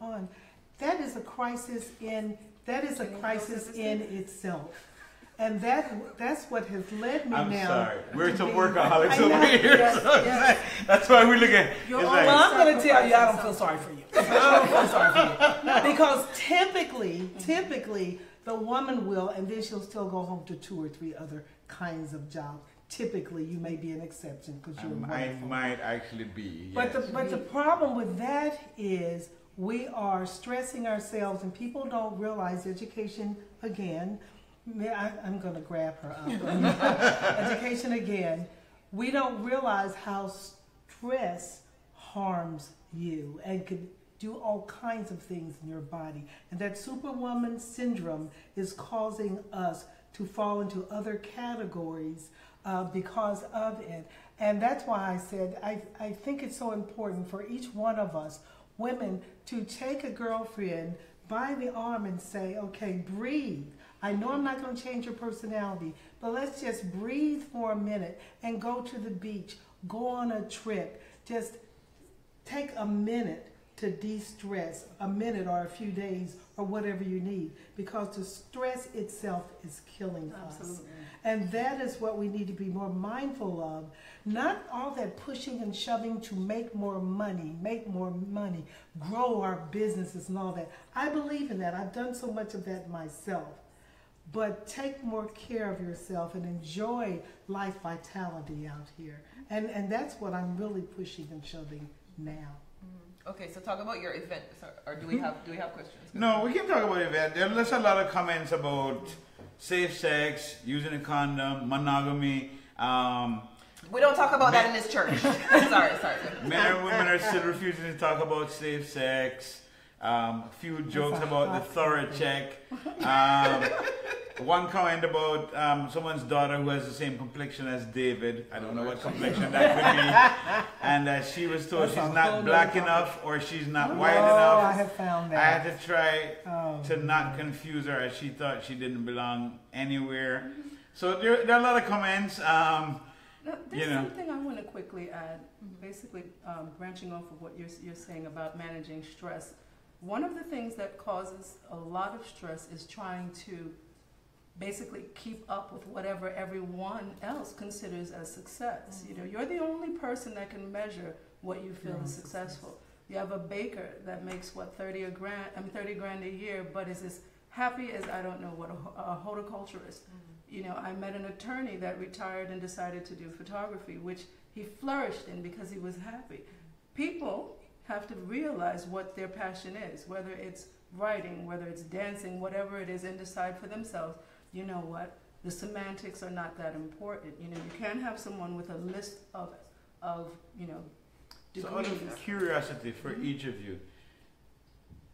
on. That is a crisis in itself. And that's what has led me I'm now. sorry. We're some workaholics over here. Yes. That's why we look at it. Well, I'm going to tell you, I don't feel sorry for you. I don't feel sorry for you. Because typically, the woman will, and then she'll still go home to 2 or 3 other kinds of jobs. Typically, you may be an exception because you're wonderful. I might actually be. But Yes. the problem with that is we are stressing ourselves, and people don't realize education again. I'm going to grab her up. Education again. We don't realize how stress harms you and can do all kinds of things in your body. And that superwoman syndrome is causing us to fall into other categories because of it. And that's why I said I think it's so important for each one of us, women, to take a girlfriend by the arm and say, okay, breathe. I know I'm not going to change your personality, but let's just breathe for a minute and go to the beach, go on a trip. Just take a minute to de-stress, a minute or a few days or whatever you need, because the stress itself is killing us. And that is what we need to be more mindful of. Not all that pushing and shoving to make more money, grow our businesses and all that. I believe in that. I've done so much of that myself. But take more care of yourself and enjoy life vitality out here. And that's what I'm really pushing and shoving now. Okay, so talk about your event. Or do we have questions? No, we can talk about the event. There's a lot of comments about safe sex, using a condom, monogamy. We don't talk about that in this church. sorry. Men and women are still refusing to talk about safe sex. A few jokes about the thorough check. One comment about someone's daughter who has the same complexion as David. I don't know what complexion that could be. And she was told she's not black enough or she's not white enough. I have found that. I had to try to not confuse her, as she thought she didn't belong anywhere. So there are a lot of comments. There's something I want to quickly add. Basically, branching off of what you're saying about managing stress. One of the things that causes a lot of stress is trying to basically keep up with whatever everyone else considers as success. You know, you're the only person that can measure what you feel is successful. You have a baker that makes 30 grand a year, but is as happy as, I don't know what, a horticulturist. You know, I met an attorney that retired and decided to do photography, which he flourished in because he was happy. People have to realize what their passion is, whether it's writing, whether it's dancing, whatever it is, and decide for themselves, you know what, the semantics are not that important. You know, you can't have someone with a list of degrees. So out of curiosity for each of you,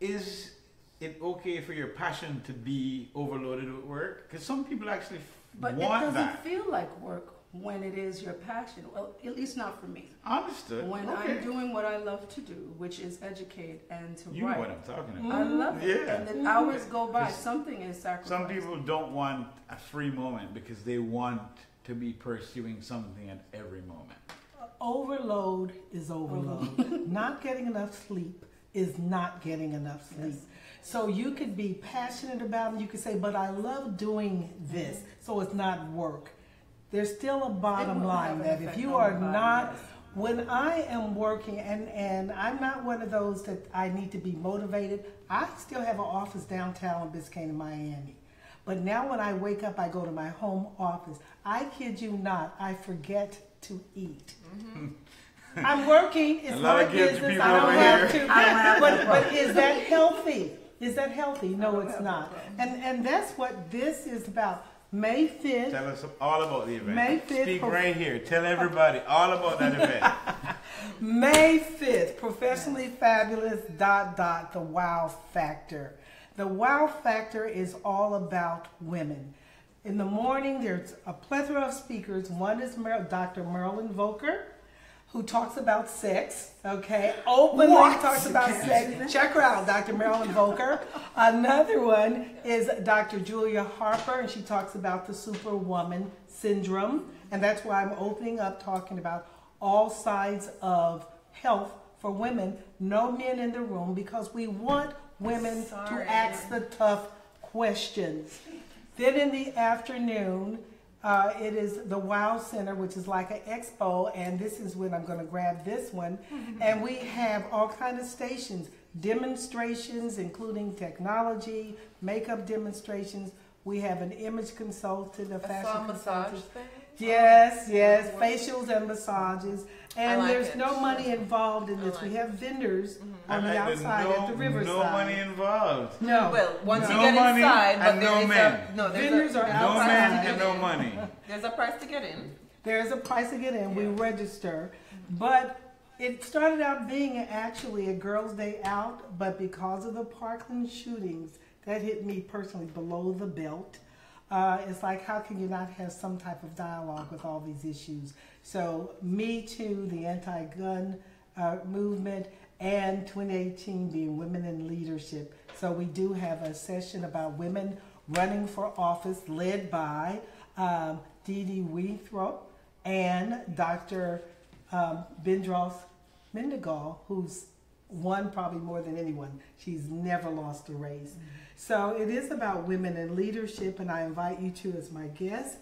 is it okay for your passion to be overloaded with work? Because some people actually but want it doesn't that. feel like work when it is your passion. Well, at least not for me. Understood. When Okay. I'm doing what I love to do, which is educate and to You write. know what I'm talking about. I love it. Yeah. And the hours go by. 'Cause Something is sacrificed. Some people don't want a free moment because they want to be pursuing something at every moment. Overload is overload. Not getting enough sleep is not getting enough sleep. Yes. So you could be passionate about it. You could say, but I love doing this. So it's not work. There's still a bottom will have line an that if effect you on are the body, not, yes. when I am working, and I'm not one of those that I need to be motivated. I still have an office downtown in Biscayne, Miami. But now when I wake up, I go to my home office. I kid you not, I forget to eat. I'm working. It's A lot my of guilty business. people I don't over have here. to. But is that healthy? Is that healthy? No, it's not. And that's what this is about. May 5th. Tell us all about the event. May 5th. Speak right here. Tell everybody all about that event. May 5th, Professionally Fabulous ... the Wow Factor. The Wow Factor is all about women. In the morning, there's a plethora of speakers. One is Dr. Marilyn Volker, who talks about sex, okay? Openly talks about sex. Check her out, Dr. Marilyn Volker. Another one is Dr. Julia Harper, and she talks about the Superwoman Syndrome. And that's why I'm opening up talking about all sides of health for women. No men in the room because we want women to ask the tough questions. Then in the afternoon, it is the Wow Center, which is like an expo, and this is when I'm going to grab this one. And we have all kinds of stations, demonstrations, including technology, makeup demonstrations. We have an image consultant, a fashion consultant. Yes, facials and massages. And like there's it. no money involved in this. We have vendors on the outside at the riverside. No money involved. No. Well, once you No get money inside, but and there no is men. there's Vendors are there's No a price men to get and no in. money. There's a price to get in. There's a price to get in. We register. But it started out being actually a girls' day out, but because of the Parkland shootings, that hit me personally below the belt. It's like, how can you not have some type of dialogue with all these issues? So, Me Too, the anti-gun movement, and 2018 being Women in Leadership. So we do have a session about women running for office led by Dee Dee Winthrop and Dr. Bendros Mendengal, who's won probably more than anyone. She's never lost a race. So it is about women in leadership, and I invite you to as my guest.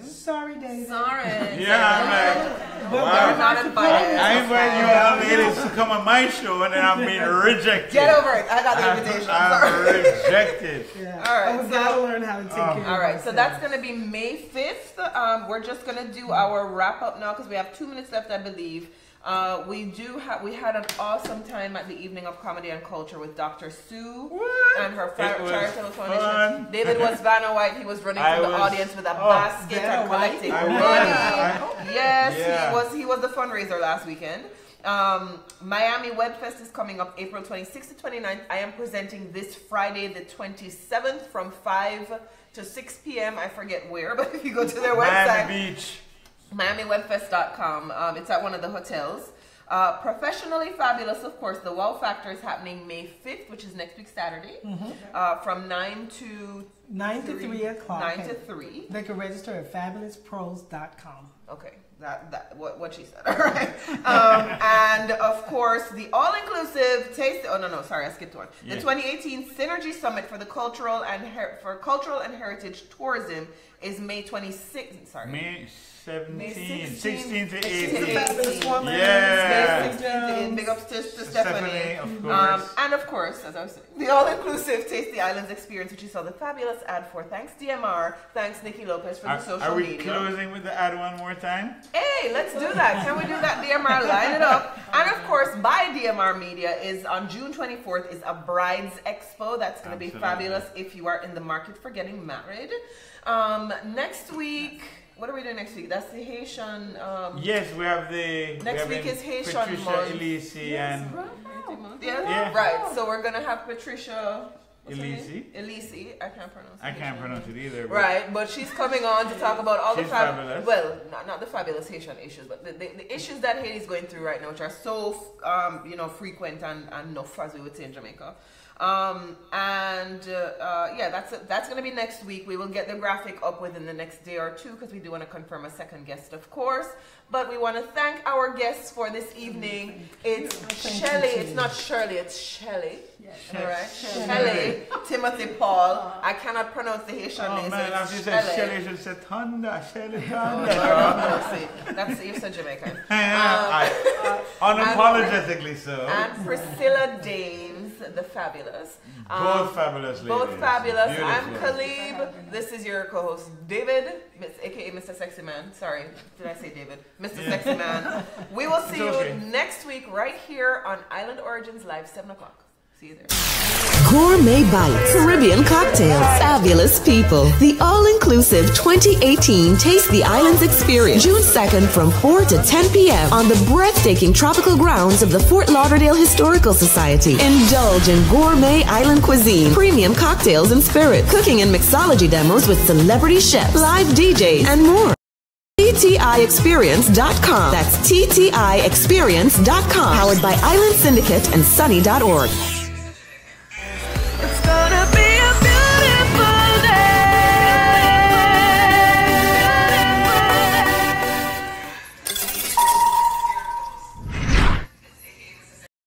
Sorry, David. Sorry. Yeah, I'm like, You're wow. not invited. I invite you all ladies to come on my show and then I'm being rejected. Get over it. I got the invitation. I'm Sorry. rejected. Yeah. All right, We've got to learn how to take care of All right, so ourselves. that's going to be May 5th. We're just going to do our wrap up now because we have 2 minutes left, I believe. We had an awesome time at the Evening of Comedy and Culture with Dr. Sue and her charitable foundation. David was Vanna White. He was running through the audience with a basket Vanna and collecting White? money. Yes, Yeah. he was the fundraiser last weekend. Miami Webfest is coming up April 26th to 29th. I am presenting this Friday the 27th from 5 to 6 p.m. I forget where, but if you go to their website. Miami Beach. MiamiWebFest.com. It's at one of the hotels. Professionally Fabulous, of course. The Wow Factor is happening May 5th, which is next week Saturday, from 9 to 3 o'clock. 9 to 3. They can register at fabulouspros.com. Okay, that what she said. All right. And of course, the all-inclusive taste. Oh no, sorry, I skipped one. The 2018 Synergy Summit for the Cultural and Heritage Tourism is May 26th. Sorry. May 17, 16 16 to 18. 18. Fabulous woman. Yeah. Big ups to Stephanie. Of course. And of course, as I was saying, the all-inclusive Taste the Islands experience, which you saw the fabulous ad for. Thanks DMR. Thanks Nikki Lopez for the social Are we media. closing with the ad one more time? Hey, let's do that. Can we do that, DMR? Line it up. And of course, by DMR Media is on June 24th is a Brides Expo. That's going to be Absolutely. fabulous if you are in the market for getting married. Next week, what are we doing next week? That's the Haitian. Yes, we have the. Next we week have is Haitian Patricia month. Elise and. Yeah? Yeah. Right. So we're going to have Patricia. Elise, I can't pronounce it. I can't pronounce it either. Right, but she's coming on to talk about all the fabulous. Well, not the fabulous Haitian issues, but the issues that Haiti is going through right now, which are so frequent and enough, as we would say in Jamaica. That's going to be next week. We will get the graphic up within the next day or two because we do want to confirm a second guest, of course. But we want to thank our guests for this evening. It's Shelley. It's not Shirley. It's Shelley. Yes. All right. Shelley. Timothee-Paul. I cannot pronounce the Haitian name. Man, after you said Shelley, you should say Thunder. Shelley Thunder. That's you're so Jamaican. Unapologetically so. And Priscilla Dame, the fabulous. Both fabulous ladies. Both fabulous. Beautiful. I'm Calibe. This is your co-host, David, aka Mr. Sexy Man. Sorry, did I say David? Mr. Sexy Man. We will see you next week right here on Island Origins Live, 7 o'clock. See you there. Gourmet Bites, Caribbean cocktails, fabulous people. The all-inclusive 2018 Taste the Islands experience. June 2nd from 4 to 10 p.m. on the breathtaking tropical grounds of the Fort Lauderdale Historical Society. Indulge in gourmet island cuisine, premium cocktails and spirits, cooking and mixology demos with celebrity chefs, live DJs, and more. TTIExperience.com. That's TTIExperience.com. Powered by Island Syndicate and Sunny.org.